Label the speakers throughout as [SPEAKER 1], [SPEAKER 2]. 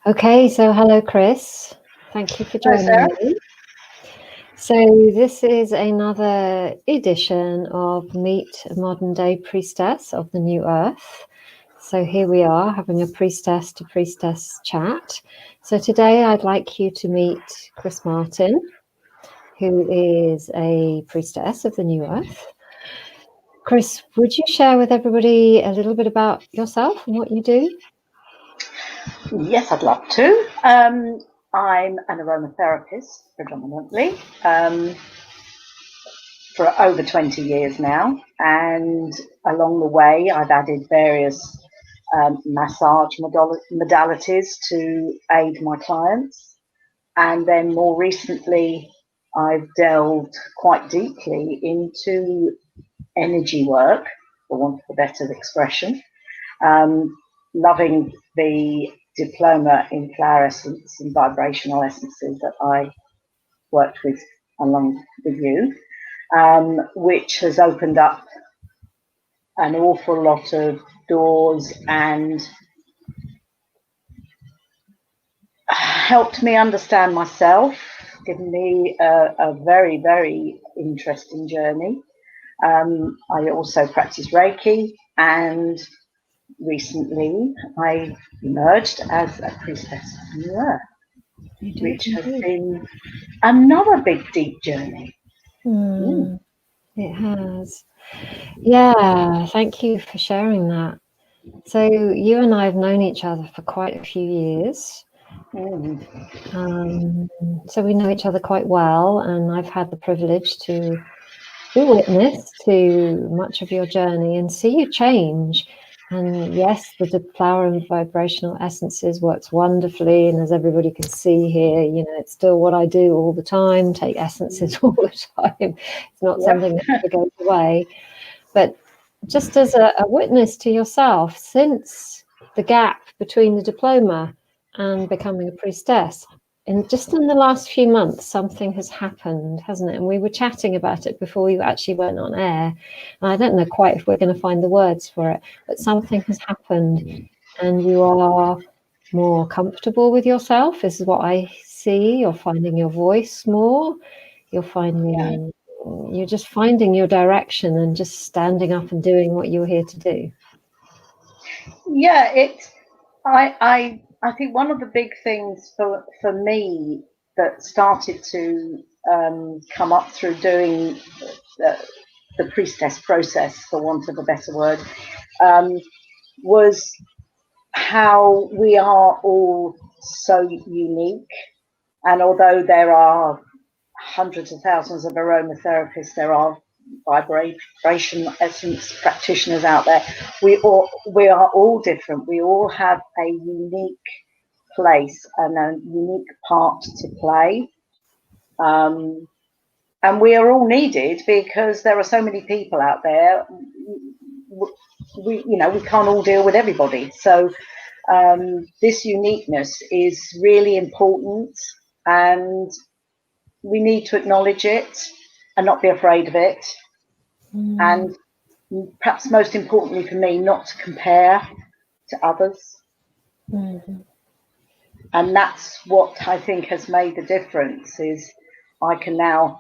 [SPEAKER 1] Okay, so hello, Chris. Thank you for
[SPEAKER 2] Hello,
[SPEAKER 1] joining
[SPEAKER 2] Sarah.
[SPEAKER 1] me. So this is another edition of Meet a Modern Day Priestess of the New Earth. So here we are having a priestess to priestess chat. So today I'd like you to meet Chris Martin, who is a priestess of the New Earth. Chris, would you share with everybody a little bit about yourself and what you do?
[SPEAKER 2] Yes, I'd love to. I'm an aromatherapist predominantly for over 20 years now, and along the way I've added various massage modalities to aid my clients, and then more recently I've delved quite deeply into energy work, for want of a better expression. Loving the diploma in flower essence and vibrational essences that I worked with along with you, which has opened up an awful lot of doors and helped me understand myself, given me a very, very interesting journey. I also practice Reiki, and recently I emerged as a priestess of the New Earth, which has been another big, deep journey.
[SPEAKER 1] It has. Yeah, thank you for sharing that. So you and I have known each other for quite a few years. So we know each other quite well, and I've had the privilege to be witness to much of your journey and see you change. And yes, the flower and vibrational essences works wonderfully, and as everybody can see here, you know, it's still what I do all the time, take essences all the time. It's not something that ever goes away. But just as a witness to yourself, since the gap between the diploma and becoming a priestess, and just in the last few months, something has happened, hasn't it? And we were chatting about it before we actually went on air. And I don't know quite if we're going to find the words for it, but something has happened, and you are more comfortable with yourself. This is what I see. You're finding your voice more. You're just finding your direction and just standing up and doing what you're here to do.
[SPEAKER 2] Yeah, I think one of the big things for me that started to come up through doing the priestess process, for want of a better word, was how we are all so unique. And although there are hundreds of thousands of aromatherapists, there are vibration essence practitioners out there. We are all different. We all have a unique place and a unique part to play. And we are all needed because there are so many people out there. We can't all deal with everybody. So this uniqueness is really important, and we need to acknowledge it and not be afraid of it. And perhaps most importantly for me, not to compare to others. And that's what I think has made the difference, is I can now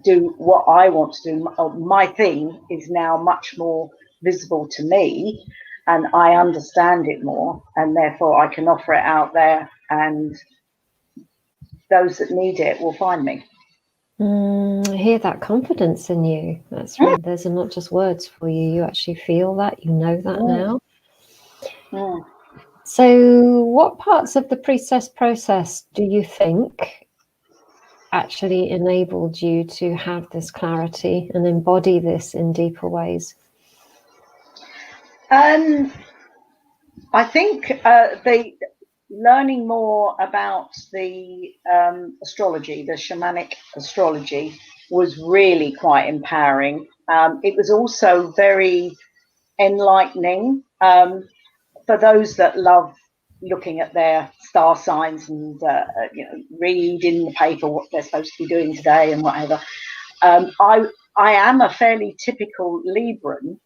[SPEAKER 2] do what I want to do. My thing is now much more visible to me, and I understand it more, and therefore I can offer it out there, and those that need it will find me.
[SPEAKER 1] I hear that confidence in you. That's right. Those are not just words for you. You actually feel that. You know that now. So what parts of the priestess process do you think actually enabled you to have this clarity and embody this in deeper ways?
[SPEAKER 2] I think the learning more about the astrology, the shamanic astrology, was really quite empowering. It was also very enlightening for those that love looking at their star signs and read in the paper what they're supposed to be doing today and whatever. I am a fairly typical Libran,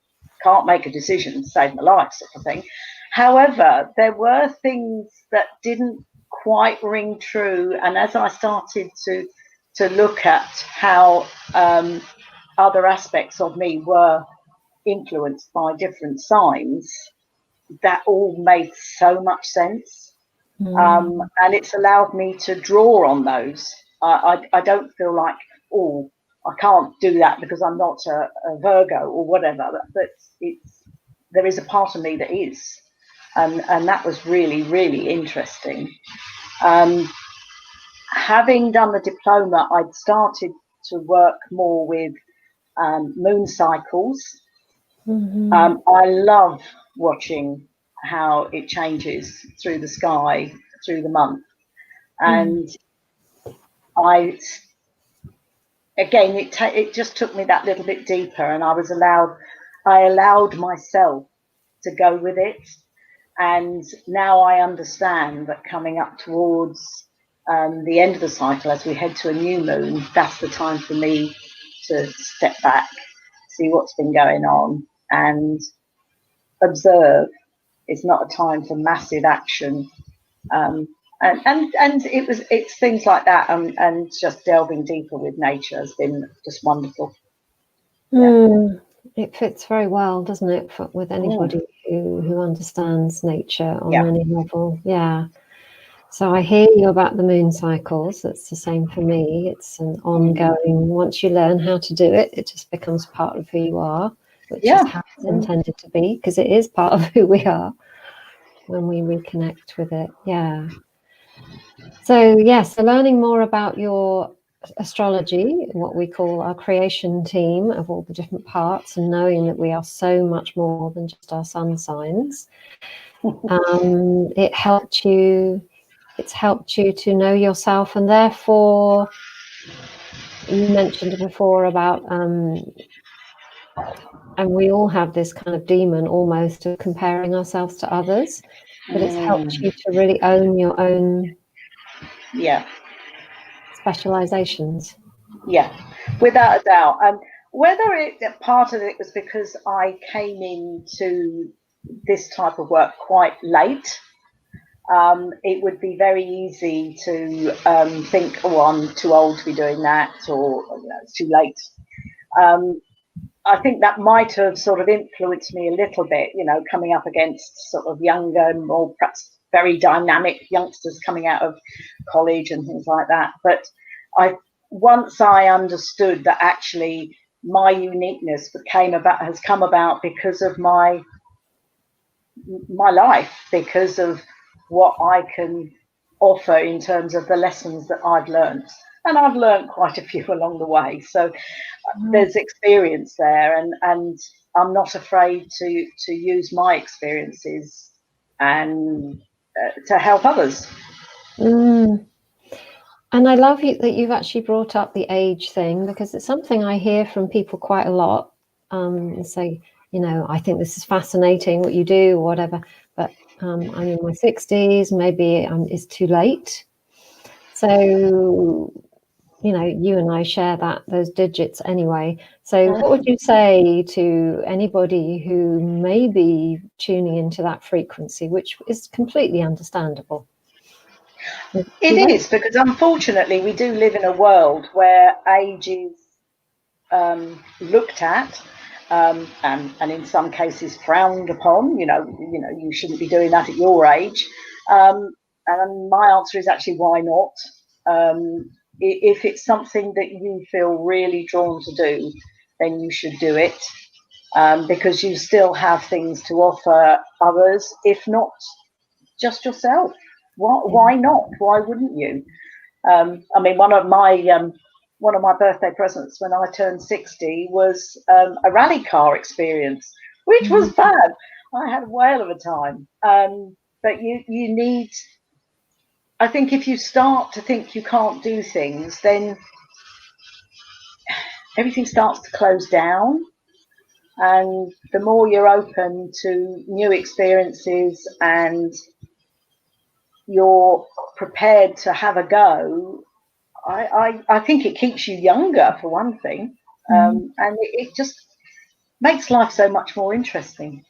[SPEAKER 2] can't make a decision to save my life, sort of thing. However, there were things that didn't quite ring true, and as I started to look at how other aspects of me were influenced by different signs, that all made so much sense. And it's allowed me to draw on those. I don't feel like, oh, I can't do that because I'm not a Virgo or whatever, but there is a part of me that is. And that was really, really interesting. Having done the diploma, I'd started to work more with moon cycles. I love watching how it changes through the sky, through the month. And again, it just took me that little bit deeper, and I allowed myself to go with it. And now I understand that coming up towards the end of the cycle, as we head to a new moon, that's the time for me to step back, see what's been going on, and observe. It's not a time for massive action. And it's things like that, and just delving deeper with nature has been just wonderful.
[SPEAKER 1] It fits very well, doesn't it, with anybody who understands nature on any level. Yeah. So I hear you about the moon cycles. It's the same for me. It's an ongoing, once you learn how to do it, it just becomes part of who you are, which is how it's intended to be, because it is part of who we are when we reconnect with it. Yeah. So yes, so learning more about your astrology, what we call our creation team of all the different parts, and knowing that we are so much more than just our sun signs. It's helped you to know yourself, and therefore you mentioned before about and we all have this kind of demon almost of comparing ourselves to others, but it's helped you to really own your own specializations.
[SPEAKER 2] Yeah, without a doubt. Whether part of it was because I came into this type of work quite late, it would be very easy to think, oh, I'm too old to be doing that, or it's too late. I think that might have sort of influenced me a little bit, coming up against sort of younger, more perhaps very dynamic youngsters coming out of college and things like that. But once I understood that actually my uniqueness has come about because of my life, because of what I can offer in terms of the lessons that I've learned. And I've learned quite a few along the way. So there's experience there, and I'm not afraid to use my experiences and to help others.
[SPEAKER 1] And I love that you've actually brought up the age thing, because it's something I hear from people quite a lot. Say, I think this is fascinating what you do or whatever, but I'm in my 60s, maybe it's too late. So, you and I share those digits anyway. So what would you say to anybody who may be tuning into that frequency, which is completely understandable?
[SPEAKER 2] It is, because unfortunately we do live in a world where age is looked at and in some cases frowned upon. You shouldn't be doing that at your age. And my answer is actually, why not? If it's something that you feel really drawn to do, then you should do it, because you still have things to offer others, if not just yourself. Why not? Why wouldn't you? I mean, one of my birthday presents when I turned 60 was a rally car experience, which was fab. I had a whale of a time. But you need, I think, if you start to think you can't do things, then everything starts to close down. And the more you're open to new experiences and you're prepared to have a go, I think it keeps you younger, for one thing. And it just, makes life so much more interesting.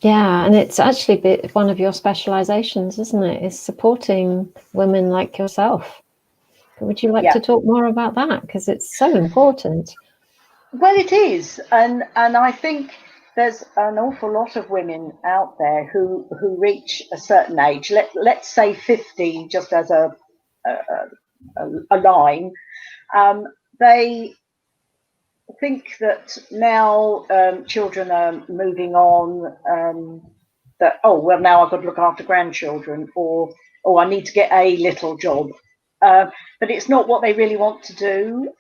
[SPEAKER 1] Yeah, and it's actually one of your specializations, isn't it? Is supporting women like yourself. Would you like to talk more about that? Because it's so important.
[SPEAKER 2] Well, it is, and I think there's an awful lot of women out there who reach a certain age. Let's say 50, just as a line. They think that now children are moving on. That now I've got to look after grandchildren, or I need to get a little job. But it's not what they really want to do.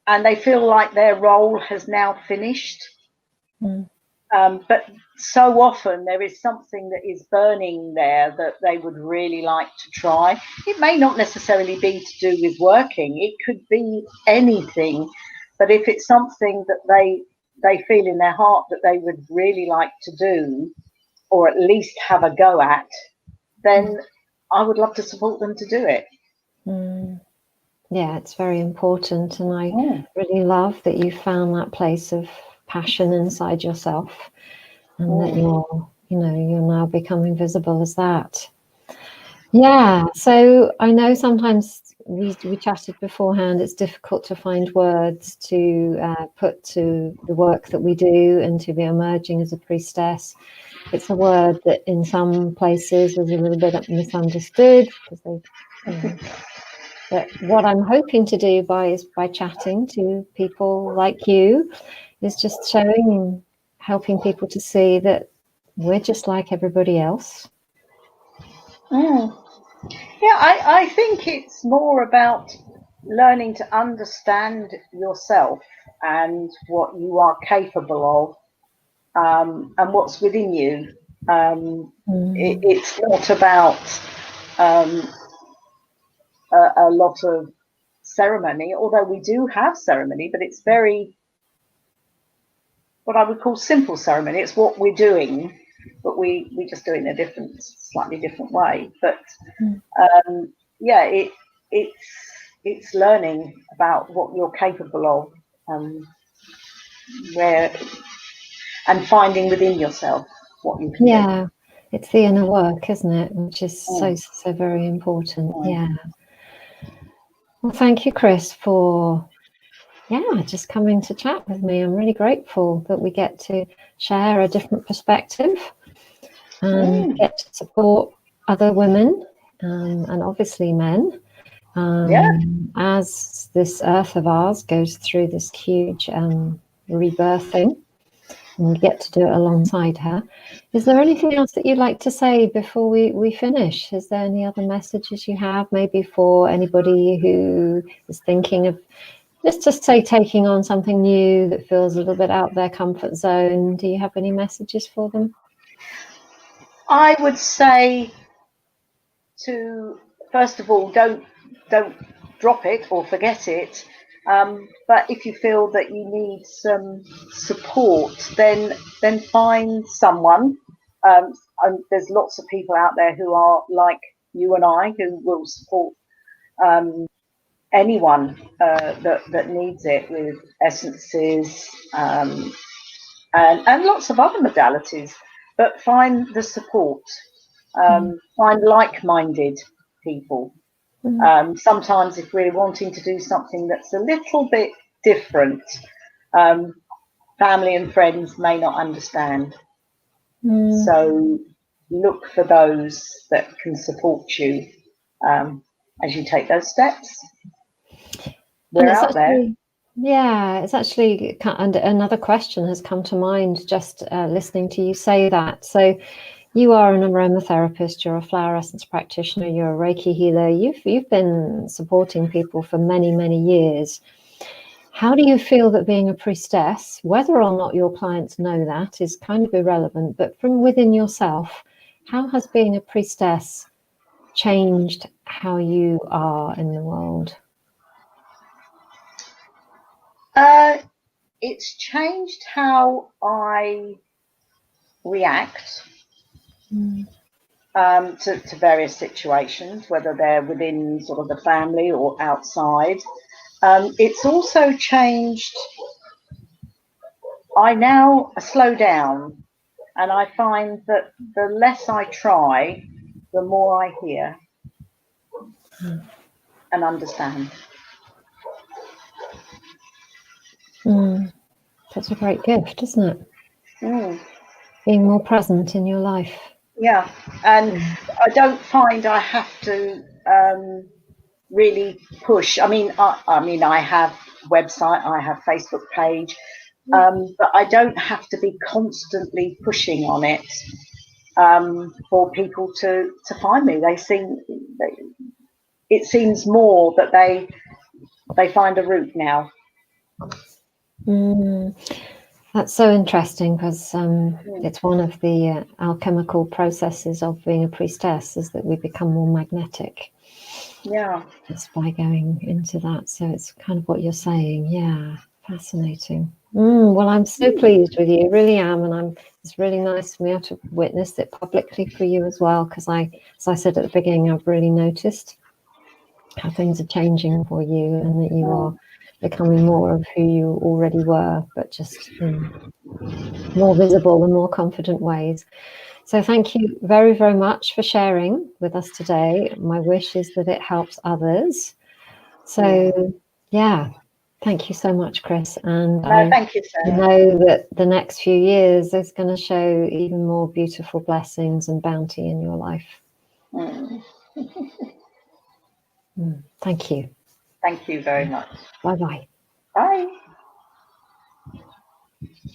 [SPEAKER 2] And they feel like their role has now finished. But so often there is something that is burning there that they would really like to try. It may not necessarily be to do with working, it could be anything. But if it's something that they feel in their heart that they would really like to do, or at least have a go at, then I would love to support them to do it.
[SPEAKER 1] Yeah, it's very important, and I really love that you found that place of passion inside yourself, and that you're now becoming visible as that. Yeah, so I know sometimes we chatted beforehand, it's difficult to find words to put to the work that we do and to be emerging as a priestess. It's a word that in some places is a little bit misunderstood because they, but what I'm hoping to do by chatting to people like you is just helping people to see that we're just like everybody else.
[SPEAKER 2] Yeah, I think it's more about learning to understand yourself and what you are capable of, and what's within you. It's not about a lot of ceremony, although we do have ceremony, but it's very what I would call simple ceremony. It's what we're doing, but we just do it in a slightly different way. But yeah, it's learning about what you're capable of, where and finding within yourself what you can do.
[SPEAKER 1] It's the inner work, isn't it? Which is so very important. Yeah. Well, thank you, Chris, for just coming to chat with me. I'm really grateful that we get to share a different perspective and get to support other women and obviously men as this earth of ours goes through this huge rebirthing, and we get to do it alongside her. Is there anything else that you'd like to say before we finish? Is there any other messages you have, maybe for anybody who is thinking of, let's just say, taking on something new that feels a little bit out their comfort zone? Do you have any messages for them?
[SPEAKER 2] I would say to, first of all, don't drop it or forget it. But if you feel that you need some support, then find someone. And there's lots of people out there who are like you and I who will support anyone that needs it with essences, and lots of other modalities. But find the support. Find like-minded people. Sometimes if we're wanting to do something that's a little bit different, family and friends may not understand. So look for those that can support you as you take those steps. We're out there.
[SPEAKER 1] Yeah, it's actually, and another question has come to mind just listening to you say that. So you are an aromatherapist, you're a flower essence practitioner, you're a Reiki healer. You've been supporting people for many, many years. How do you feel that being a priestess, whether or not your clients know that, is kind of irrelevant, but from within yourself, how has being a priestess changed how you are in the world?
[SPEAKER 2] It's changed how I react to various situations, whether they're within sort of the family or outside. It's also changed. I now slow down, and I find that the less I try, the more I hear and understand.
[SPEAKER 1] That's a great gift, isn't it?
[SPEAKER 2] Mm.
[SPEAKER 1] Being more present in your life.
[SPEAKER 2] Yeah, and I don't find I have to really push. I mean, I have website, I have Facebook page, but I don't have to be constantly pushing on it for people to find me. It seems more that they find a route now.
[SPEAKER 1] That's so interesting, because it's one of the alchemical processes of being a priestess, is that we become more magnetic.
[SPEAKER 2] Yeah.
[SPEAKER 1] Just by going into that. So it's kind of what you're saying. Yeah, fascinating. Well, I'm so pleased with you, really am, and it's really nice for me to witness it publicly for you as well, because as I said at the beginning, I've really noticed how things are changing for you, and that you are becoming more of who you already were, but just in more visible and more confident ways. So thank you very, very much for sharing with us today. My wish is that it helps others. So yeah, thank you so much, Chris. And
[SPEAKER 2] No, thank you,
[SPEAKER 1] I
[SPEAKER 2] Sarah.
[SPEAKER 1] know that the next few years is going to show even more beautiful blessings and bounty in your life. Thank you.
[SPEAKER 2] Thank you very much.
[SPEAKER 1] Bye-bye.
[SPEAKER 2] Bye.